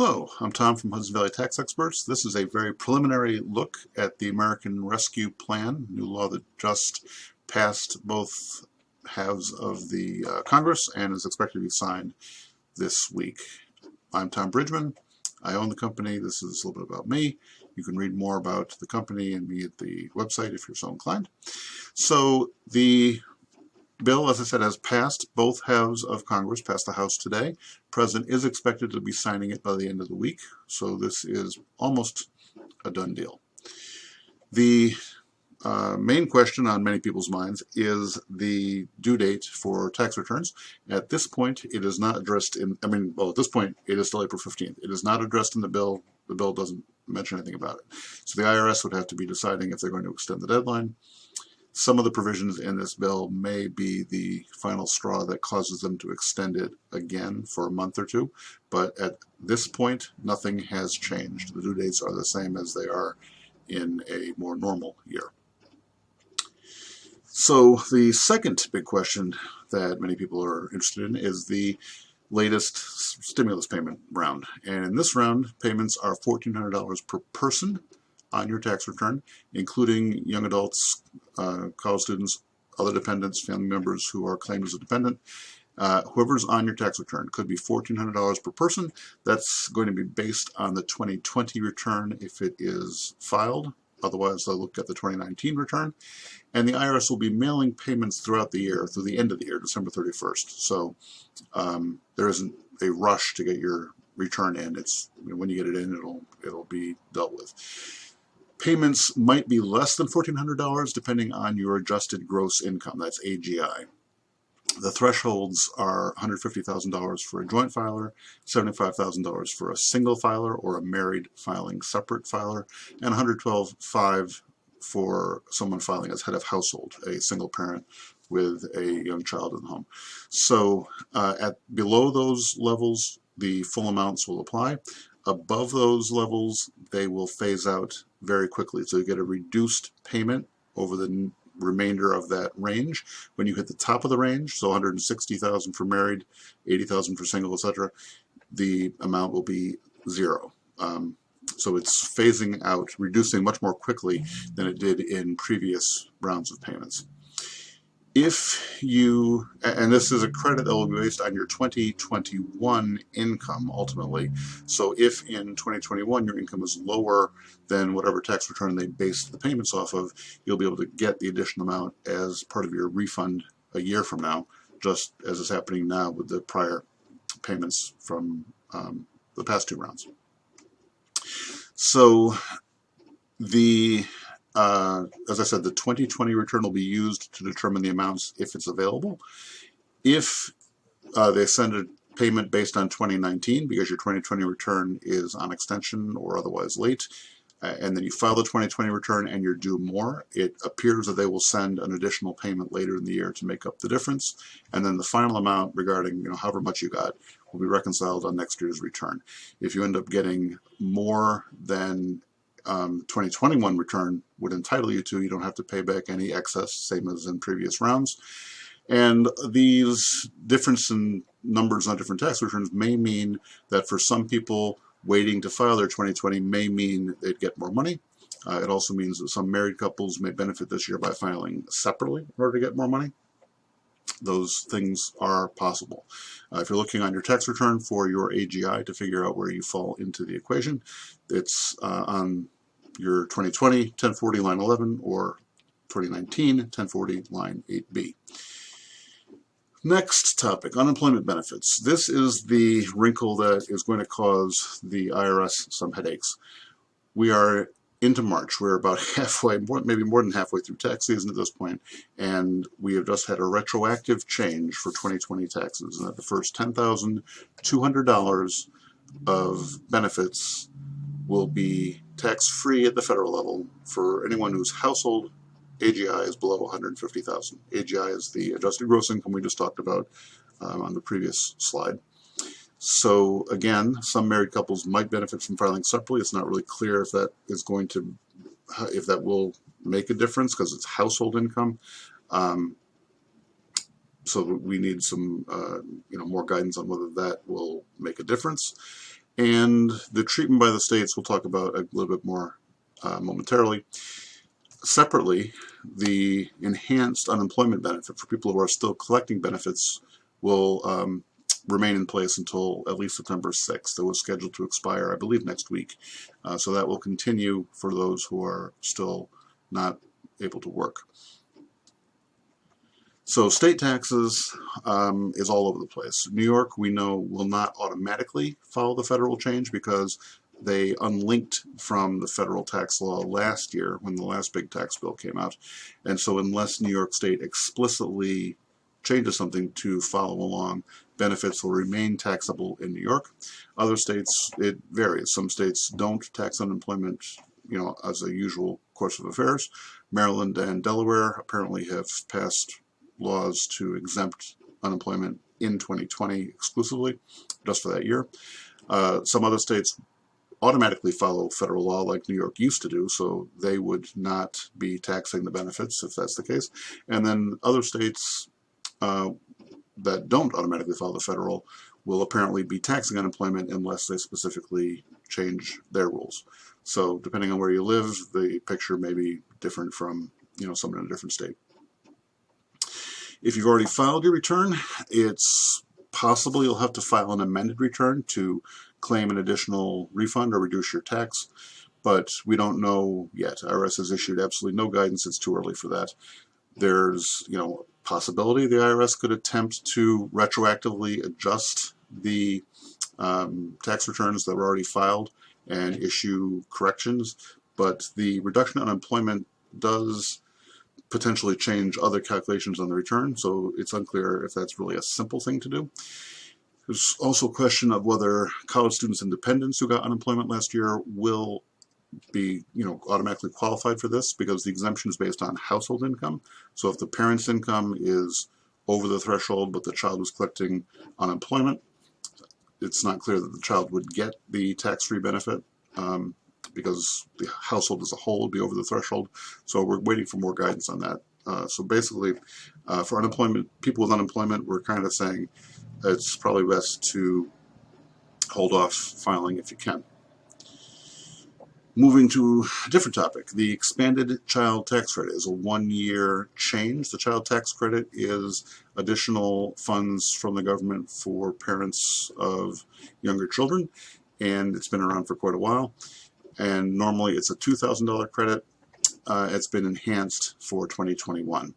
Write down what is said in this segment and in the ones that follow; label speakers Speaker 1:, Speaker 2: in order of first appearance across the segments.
Speaker 1: Hello, I'm Tom from Hudson Valley Tax Experts. This is a very preliminary look at the American Rescue Plan, new law that just passed both halves of the Congress and is expected to be signed this week. I'm Tom Bridgman. I own the company. This is a little bit about me. You can read more about the company and me at the website if you're so inclined. So the bill, as I said, has passed both halves of Congress, passed the House today. The President is expected to be signing it by the end of the week, so this is almost a done deal. The main question on many people's minds is the due date for tax returns. At this point, it is not addressed in, at this point, it is still April 15th. It is not addressed in the bill. The bill doesn't mention anything about it. So the IRS would have to be deciding if they're going to extend the deadline. Some of the provisions in this bill may be the final straw that causes them to extend it again for a month or two, but at this point, nothing has changed. The due dates are the same as they are in a more normal year. So the second big question that many people are interested in is the latest stimulus payment round. And in this round, payments are $1,400 per person on your tax return, including young adults, college students, other dependents, family members who are claimed as a dependent. Whoever's on your tax return could be $1,400 per person. That's going to be based on the 2020 return if it is filed. Otherwise, they'll look at the 2019 return. And the IRS will be mailing payments throughout the year, through the end of the year, December 31st. So there isn't a rush to get your return in. It's when you get it in, it'll be dealt with. Payments might be less than $1,400 depending on your adjusted gross income. That's AGI. The thresholds are $150,000 for a joint filer, $75,000 for a single filer or a married filing separate filer, and $112,500 for someone filing as head of household, a single parent with a young child in the home. So at below those levels, the full amounts will apply. Above those levels, they will phase out very quickly. So you get a reduced payment over the remainder of that range. When you hit the top of the range, so $160,000 for married, $80,000 for single, etc., the amount will be zero. So it's phasing out, reducing much more quickly than it did in previous rounds of payments. If you, and this is a credit that will be based on your 2021 income ultimately, so if in 2021 your income is lower than whatever tax return they based the payments off of, you'll be able to get the additional amount as part of your refund a year from now, just as is happening now with the prior payments from the past two rounds. So as I said, the 2020 return will be used to determine the amounts if it's available. If they send a payment based on 2019 because your 2020 return is on extension or otherwise late, and then you file the 2020 return and you're due more, it appears that they will send an additional payment later in the year to make up the difference, and then the final amount regarding however much you got will be reconciled on next year's return. If you end up getting more than 2021 return would entitle you to, you don't have to pay back any excess, same as in previous rounds. And these difference in numbers on different tax returns may mean that for some people waiting to file their 2020 may mean they'd get more money. It also means that some married couples may benefit this year by filing separately in order to get more money. Those things are possible. If you're looking on your tax return for your AGI to figure out where you fall into the equation, it's on your 2020 1040 line 11 or 2019 1040 line 8B. Next topic, unemployment benefits. This is the wrinkle that is going to cause the IRS some headaches. We are into March. We're about halfway, maybe more than halfway through tax season at this point, and we have just had a retroactive change for 2020 taxes, and that the first $10,200 of benefits will be tax-free at the federal level for anyone whose household AGI is below $150,000. AGI is the adjusted gross income we just talked about on the previous slide. So again, some married couples might benefit from filing separately. It's not really clear if that is going to, if that will make a difference because it's household income. So we need some, more guidance on whether that will make a difference. And the treatment by the states we'll talk about a little bit more momentarily. Separately, the enhanced unemployment benefit for people who are still collecting benefits will remain in place until at least September 6th. It was scheduled to expire, I believe, next week. So that will continue for those who are still not able to work. So state taxes is all over the place. New York, we know, will not automatically follow the federal change because they unlinked from the federal tax law last year when the last big tax bill came out. And so unless New York State explicitly changes something to follow along, benefits will remain taxable in New York. Other states, it varies. Some states don't tax unemployment, as a usual course of affairs. Maryland and Delaware apparently have passed laws to exempt unemployment in 2020 exclusively, just for that year. Some other states automatically follow federal law like New York used to do, so they would not be taxing the benefits if that's the case. And then other states that don't automatically follow the federal will apparently be taxing unemployment unless they specifically change their rules. So depending on where you live, the picture may be different from someone in a different state. If you've already filed your return, it's possible you'll have to file an amended return to claim an additional refund or reduce your tax, but we don't know yet. IRS has issued absolutely no guidance. It's too early for that. There's, possibility the IRS could attempt to retroactively adjust the tax returns that were already filed and issue corrections, but the reduction in unemployment does potentially change other calculations on the return, so it's unclear if that's really a simple thing to do. There's also a question of whether college students and dependents who got unemployment last year will be automatically qualified for this, because the exemption is based on household income. So if the parent's income is over the threshold but the child was collecting unemployment, it's not clear that the child would get the tax-free benefit because the household as a whole would be over the threshold. So we're waiting for more guidance on that. So basically, for unemployment, people with unemployment, we're kind of saying it's probably best to hold off filing if you can. Moving to a different topic, the expanded child tax credit is a one-year change. The child tax credit is additional funds from the government for parents of younger children, and it's been around for quite a while. And normally it's a $2,000 credit. It's been enhanced for 2021.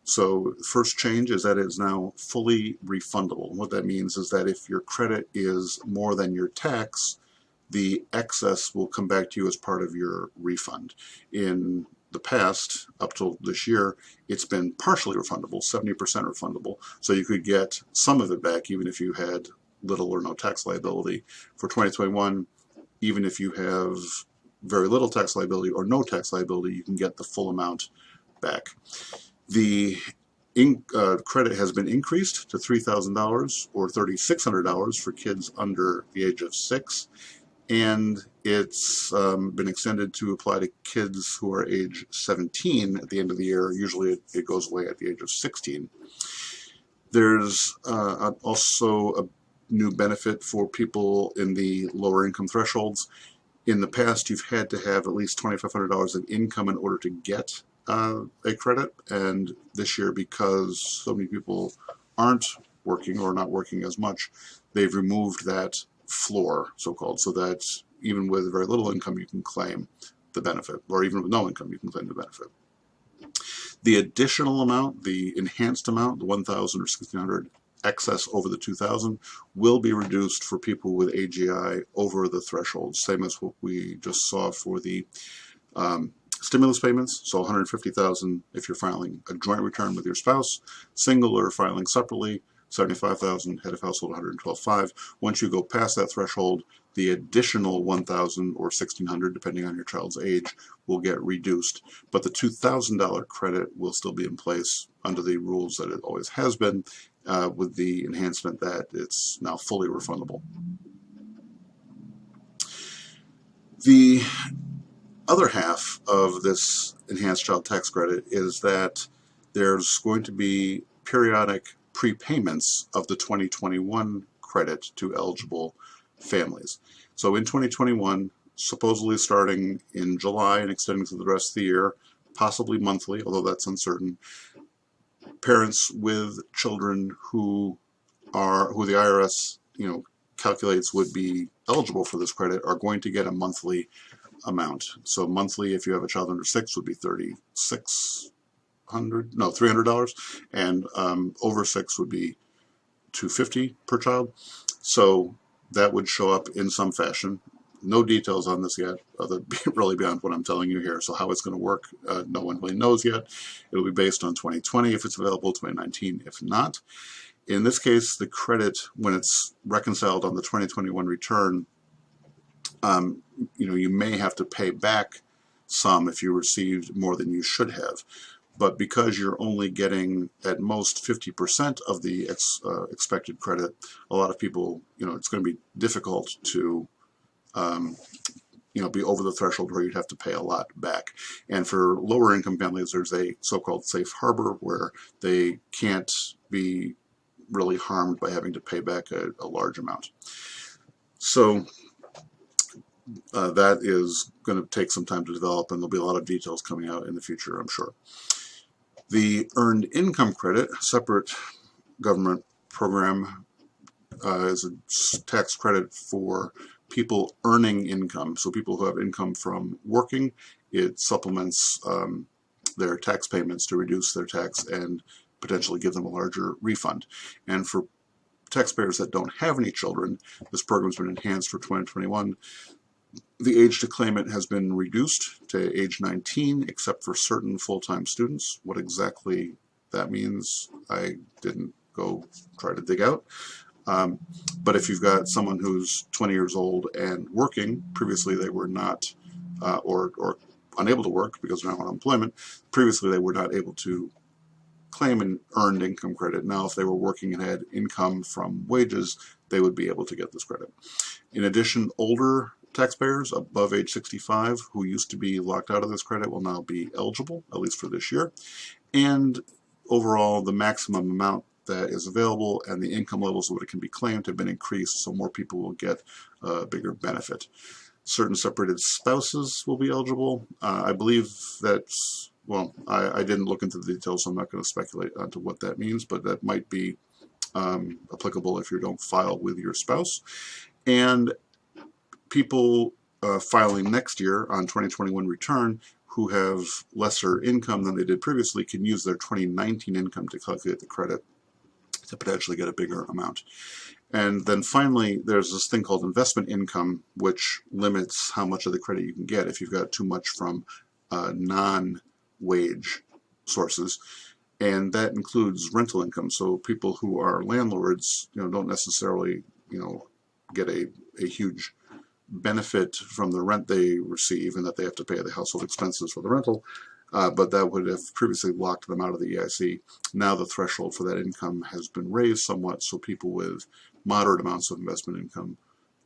Speaker 1: So the first change is that it is now fully refundable. What that means is that if your credit is more than your tax, the excess will come back to you as part of your refund. In the past, up till this year, it's been partially refundable, 70% refundable. So you could get some of it back even if you had little or no tax liability. For 2021, even if you have very little tax liability or no tax liability, you can get the full amount back. The credit has been increased to $3,000 or $3,600 for kids under the age of 6. And it's been extended to apply to kids who are age 17 at the end of the year. Usually it goes away at the age of 16. There's also a new benefit for people in the lower income thresholds. In the past, you've had to have at least $2,500 of income in order to get a credit. And this year, because so many people aren't working or not working as much, they've removed that floor, so-called, so that even with very little income you can claim the benefit, or even with no income you can claim the benefit. The additional amount, the enhanced amount, the $1,000 or $1,600 excess over the $2,000, will be reduced for people with AGI over the threshold, same as what we just saw for the stimulus payments. So $150,000 if you're filing a joint return with your spouse, single or filing separately, $75,000, head of household $112,500. Once you go past that threshold, the additional $1,000 or $1,600, depending on your child's age, will get reduced. But the $2,000 credit will still be in place under the rules that it always has been, with the enhancement that it's now fully refundable. The other half of this enhanced child tax credit is that there's going to be periodic prepayments of the 2021 credit to eligible families. So in 2021, supposedly starting in July and extending through the rest of the year, possibly monthly, although that's uncertain, parents with children who the IRS, calculates would be eligible for this credit are going to get a monthly amount. So monthly, if you have a child under 6, would be $300, and over 6 would be $250 per child. So that would show up in some fashion. No details on this yet, really beyond what I'm telling you here. So how it's going to work, no one really knows yet. It'll be based on 2020 if it's available, 2019 if not. In this case, the credit, when it's reconciled on the 2021 return, you may have to pay back some if you received more than you should have. But because you're only getting at most 50% of the expected credit, a lot of people, it's going to be difficult to be over the threshold where you'd have to pay a lot back. And for lower income families, there's a so-called safe harbor where they can't be really harmed by having to pay back a large amount. So that is going to take some time to develop, and there'll be a lot of details coming out in the future, I'm sure. The Earned Income Credit, separate government program, is a tax credit for people earning income. So people who have income from working, it supplements their tax payments to reduce their tax and potentially give them a larger refund. And for taxpayers that don't have any children, this program has been enhanced for 2021. The age to claim it has been reduced to age 19, except for certain full-time students. What exactly that means, I didn't go try to dig out. But if you've got someone who's 20 years old and working, previously they were not, or unable to work because they're now on unemployment, previously they were not able to claim an earned income credit. Now, if they were working and had income from wages, they would be able to get this credit. In addition, older taxpayers above age 65 who used to be locked out of this credit will now be eligible, at least for this year. And overall, the maximum amount that is available and the income levels of what it can be claimed have been increased, so more people will get a bigger benefit. Certain separated spouses will be eligible. I believe that's, well, I didn't look into the details, so I'm not going to speculate onto what that means, but that might be applicable if you don't file with your spouse. And people filing next year on 2021 return who have lesser income than they did previously can use their 2019 income to calculate the credit to potentially get a bigger amount. And then finally, there's this thing called investment income, which limits how much of the credit you can get if you've got too much from non-wage sources. And that includes rental income. So people who are landlords, don't necessarily, get a huge benefit from the rent they receive and that they have to pay the household expenses for the rental. But that would have previously locked them out of the EIC. Now the threshold for that income has been raised somewhat, so people with moderate amounts of investment income,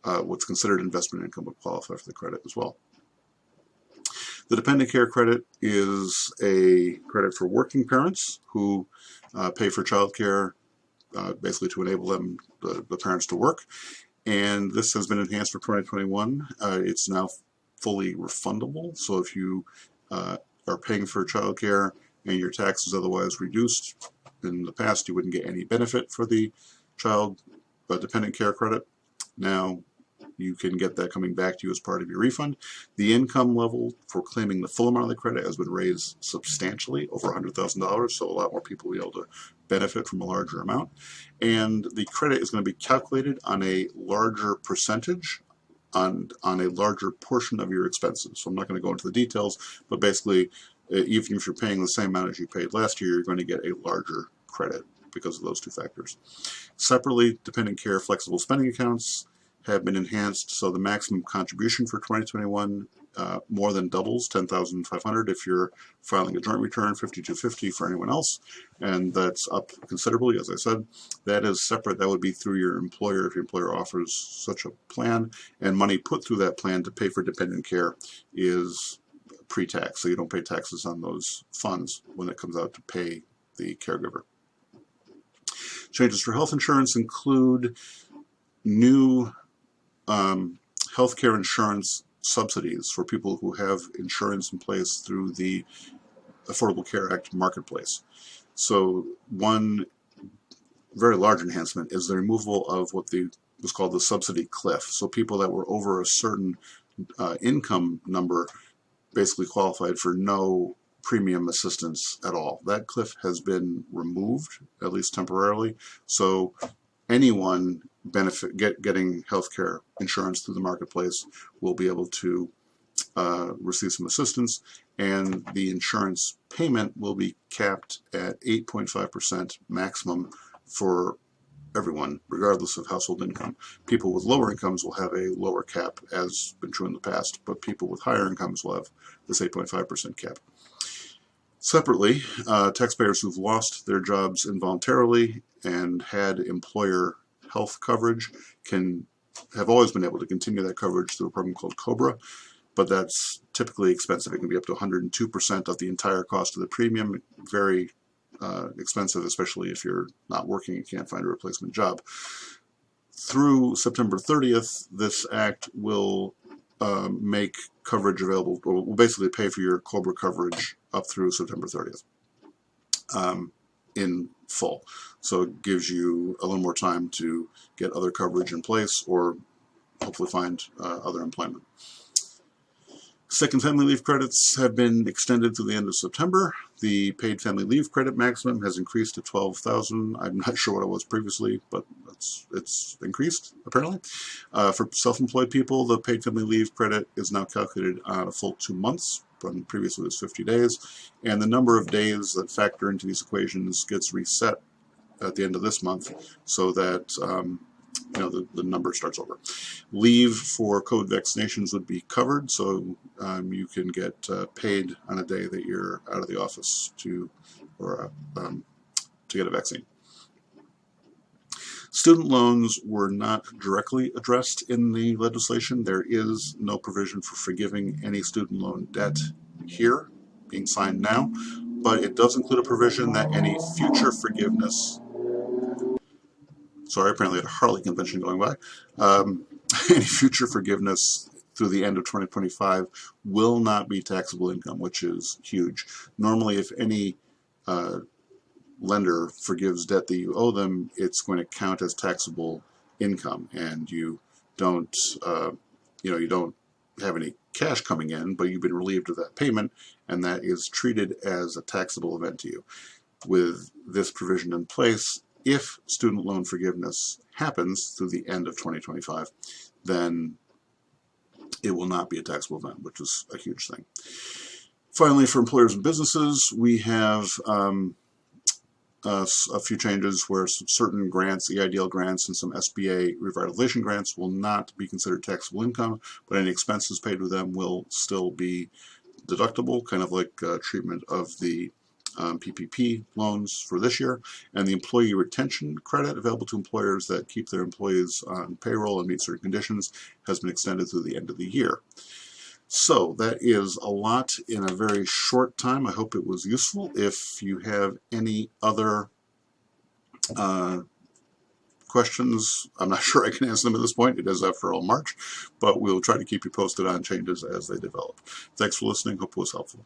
Speaker 1: what's considered investment income, would qualify for the credit as well. The dependent care credit is a credit for working parents who pay for child care, basically to enable them, the parents, to work. And this has been enhanced for 2021. It's now fully refundable. So if you are paying for childcare and your tax is otherwise reduced, in the past you wouldn't get any benefit for the child dependent care credit. Now you can get that coming back to you as part of your refund. The income level for claiming the full amount of the credit has been raised substantially, over $100,000, so a lot more people will be able to benefit from a larger amount. And the credit is going to be calculated on a larger percentage on a larger portion of your expenses. So I'm not going to go into the details, but basically, even if you're paying the same amount as you paid last year, you're going to get a larger credit because of those two factors. Separately, dependent care flexible spending accounts have been enhanced, so the maximum contribution for 2021 more than doubles, $10,500 if you're filing a joint return, $5,250 for anyone else, and that's up considerably, as I said. That is separate. That would be through your employer if your employer offers such a plan, and money put through that plan to pay for dependent care is pre-tax, so you don't pay taxes on those funds when it comes out to pay the caregiver. Changes for health insurance include new healthcare insurance subsidies for people who have insurance in place through the Affordable Care Act marketplace. So one very large enhancement is the removal of what was called the subsidy cliff. So people that were over a certain income number basically qualified for no premium assistance at all. That cliff has been removed, at least temporarily. So anyone getting healthcare insurance through the marketplace will be able to receive some assistance, and the insurance payment will be capped at 8.5% maximum for everyone, regardless of household income. People with lower incomes will have a lower cap, as been true in the past, but people with higher incomes will have this 8.5% cap. Separately, taxpayers who've lost their jobs involuntarily and had employer health coverage have always been able to continue that coverage through a program called COBRA, but that's typically expensive. It can be up to 102% of the entire cost of the premium. Very expensive, especially if you're not working and can't find a replacement job. Through September 30th, this act will make coverage available, or will basically pay for your COBRA coverage up through September 30th in full. So it gives you a little more time to get other coverage in place or hopefully find other employment. Sick and family leave credits have been extended to the end of September. The paid family leave credit maximum has increased to $12,000. I'm not sure what it was previously, but it's increased, apparently. For self-employed people, the paid family leave credit is now calculated on a full 2 months, from previously it was 50 days. And the number of days that factor into these equations gets reset at the end of this month, so that the number starts over. Leave for COVID vaccinations would be covered, so you can get paid on a day that you're out of the office to get a vaccine. Student loans were not directly addressed in the legislation. There is no provision for forgiving any student loan debt here being signed now, but it does include a provision that any future forgiveness, sorry, apparently at a Harley convention going by, any future forgiveness through the end of 2025 will not be taxable income, which is huge. Normally, if any lender forgives debt that you owe them, it's going to count as taxable income, and you don't have any cash coming in, but you've been relieved of that payment, and that is treated as a taxable event to you. With this provision in place, if student loan forgiveness happens through the end of 2025, then it will not be a taxable event, which is a huge thing. Finally, for employers and businesses, we have a few changes where certain grants, EIDL grants and some SBA revitalization grants will not be considered taxable income, but any expenses paid with them will still be deductible, kind of like treatment of the PPP loans for this year. And the employee retention credit available to employers that keep their employees on payroll and meet certain conditions has been extended through the end of the year. So that is a lot in a very short time. I hope it was useful. If you have any other questions, I'm not sure I can answer them at this point. It is after all March, but we'll try to keep you posted on changes as they develop. Thanks for listening. Hope it was helpful.